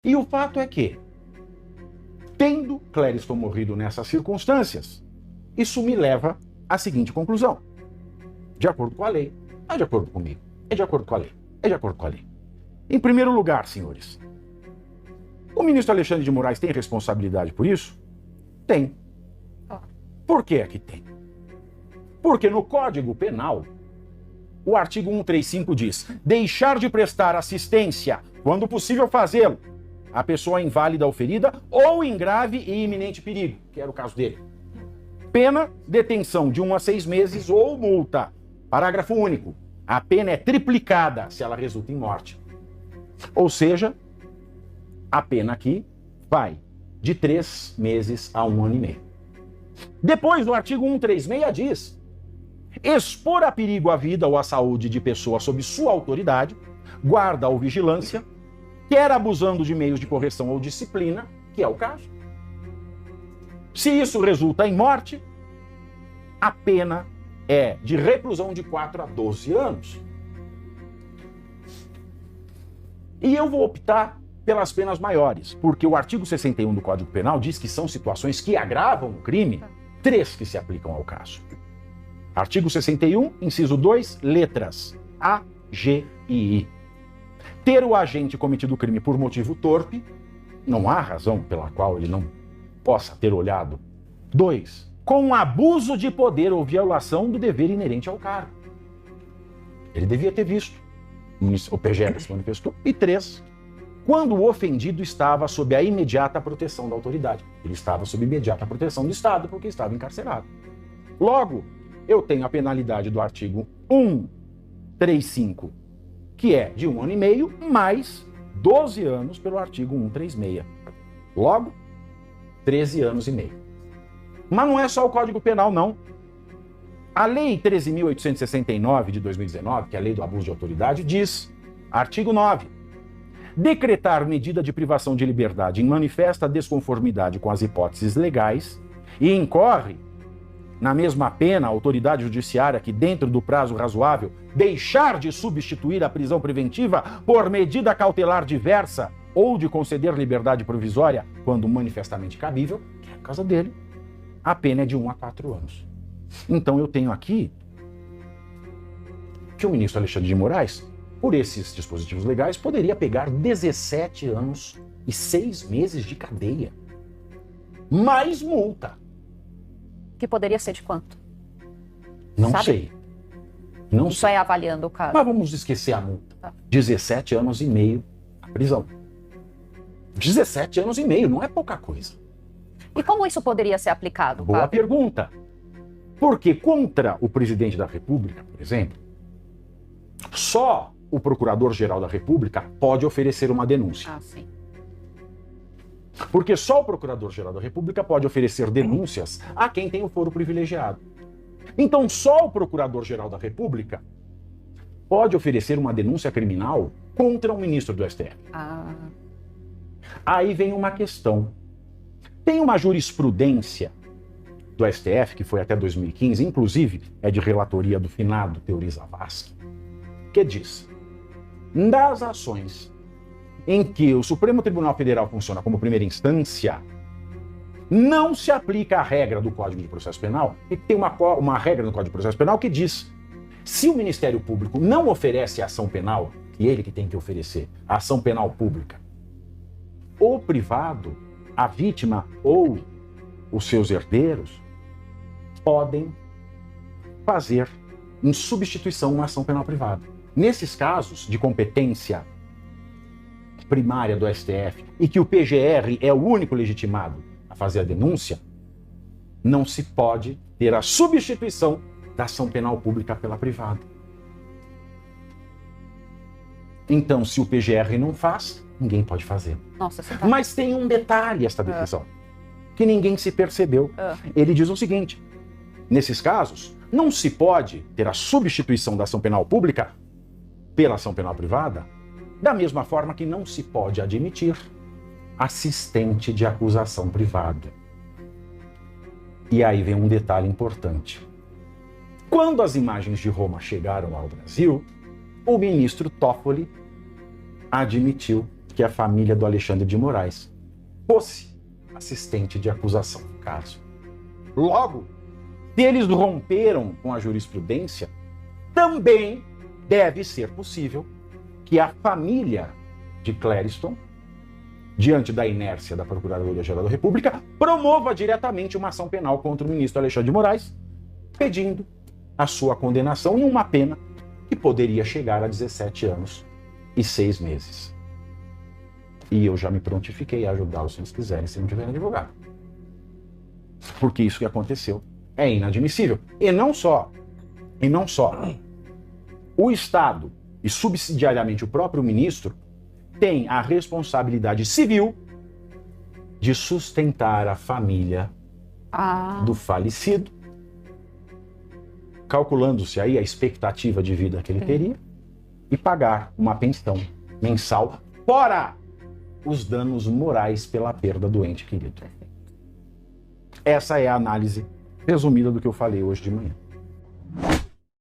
E o fato é que, tendo Clériston morrido nessas circunstâncias, isso me leva à seguinte conclusão. De acordo com a lei, é de acordo comigo, é de acordo com a lei, é de acordo com a lei. Em primeiro lugar, senhores, o ministro Alexandre de Moraes tem responsabilidade por isso? Tem. Por que é que tem? Porque no Código Penal, o artigo 135 diz: deixar de prestar assistência, quando possível fazê-lo, a pessoa inválida ou ferida ou em grave e iminente perigo, que era o caso dele. Pena, detenção de 1 a 6 meses ou multa. Parágrafo único. A pena é triplicada se ela resulta em morte. Ou seja, a pena aqui vai de 3 meses a 1 ano e meio. Depois, o artigo 136 diz: expor a perigo a vida ou a saúde de pessoa sob sua autoridade, guarda ou vigilância, quer abusando de meios de correção ou disciplina, que é o caso. Se isso resulta em morte, a pena é de reclusão de 4 a 12 anos. E eu vou optar pelas penas maiores, porque o artigo 61 do Código Penal diz que são situações que agravam o crime, 3 que se aplicam ao caso. Artigo 61, inciso 2, letras A, G e I. Ter o agente cometido o crime por motivo torpe, não há razão pela qual ele não possa ter olhado. 2, com abuso de poder ou violação do dever inerente ao cargo. Ele devia ter visto. O PGR se manifestou. E 3, quando o ofendido estava sob a imediata proteção da autoridade. Ele estava sob imediata proteção do Estado porque estava encarcerado. Logo, eu tenho a penalidade do artigo 135, que é de 1 ano e meio, mais 12 anos pelo artigo 136. Logo, 13 anos e meio. Mas não é só o Código Penal, não. A Lei 13.869 de 2019, que é a Lei do Abuso de Autoridade, diz, artigo 9, decretar medida de privação de liberdade em manifesta desconformidade com as hipóteses legais e incorre na mesma pena a autoridade judiciária que, dentro do prazo razoável, deixar de substituir a prisão preventiva por medida cautelar diversa ou de conceder liberdade provisória quando manifestamente cabível, que é a causa dele, a pena é de 1 a 4 anos. Então eu tenho aqui que o ministro Alexandre de Moraes, por esses dispositivos legais, poderia pegar 17 anos e 6 meses de cadeia. Mais multa. Que poderia ser de quanto? Não Sabe? sei. Não Isso sei. é avaliando o caso. Mas vamos esquecer a multa. 17 anos e meio a prisão. 17 anos e meio, não é pouca coisa. E como isso poderia ser aplicado? Boa Fábio? pergunta. Porque contra o presidente da República, por exemplo, só o Procurador-Geral da República pode oferecer uma denúncia. Ah, sim. Porque só o Procurador-Geral da República pode oferecer denúncias a quem tem o foro privilegiado. Então, só o Procurador-Geral da República pode oferecer uma denúncia criminal contra um ministro do STF. Ah, Aí vem uma questão. Tem uma jurisprudência do STF, que foi até 2015, inclusive é de relatoria do finado Teori Zavascki, que diz: das ações em que o Supremo Tribunal Federal funciona como primeira instância, não se aplica a regra do Código de Processo Penal, e tem uma regra no Código de Processo Penal que diz: se o Ministério Público não oferece ação penal, e ele que tem que oferecer a ação penal pública, o privado, a vítima ou os seus herdeiros podem fazer em substituição uma ação penal privada. Nesses casos de competência primária do STF e que o PGR é o único legitimado a fazer a denúncia, não se pode ter a substituição da ação penal pública pela privada. Então, se o PGR não faz, ninguém pode fazer. nossa, você tá... Mas tem um detalhe esta decisão, que ninguém se percebeu. Ele diz o seguinte: nesses casos, não se pode ter a substituição da ação penal pública pela ação penal privada, da mesma forma que não se pode admitir assistente de acusação privada. E aí vem um detalhe importante. Quando as imagens de Roma chegaram ao Brasil, o ministro Toffoli admitiu que a família do Alexandre de Moraes fosse assistente de acusação do caso. Logo, se eles romperam com a jurisprudência, também deve ser possível que a família de Clériston, diante da inércia da Procuradoria-Geral da República, promova diretamente uma ação penal contra o ministro Alexandre de Moraes, pedindo a sua condenação em uma pena que poderia chegar a 17 anos e 6 meses. E eu já me prontifiquei a ajudá-los se eles quiserem, se não tiverem advogado. Porque isso que aconteceu é inadmissível. E não só o Estado e subsidiariamente o próprio ministro tem a responsabilidade civil de sustentar a família do falecido, calculando-se aí a expectativa de vida que ele teria, e pagar uma pensão mensal, fora os danos morais pela perda do ente querido. Essa é a análise resumida do que eu falei hoje de manhã.